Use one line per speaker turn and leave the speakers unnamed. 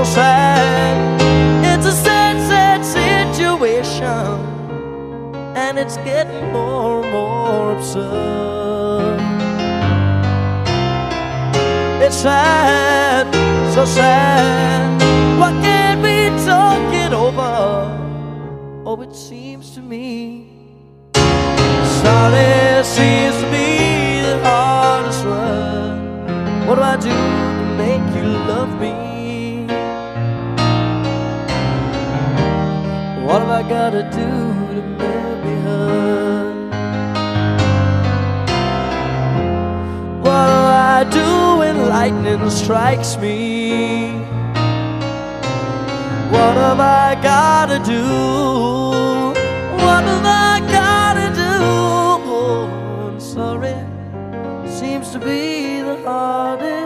so sad. It's a sad, sad situation, and it's getting more and more absurd. It's sad, so sad. Why can't we talk it over? Oh, it seems to me sorry seems to be the hardest word. What do I do to make you love me? What have I gotta do to make me hurt? What do I do when lightning strikes me? What have I gotta do? What have I gotta do? Oh, I'm sorry, seems to be the hardest.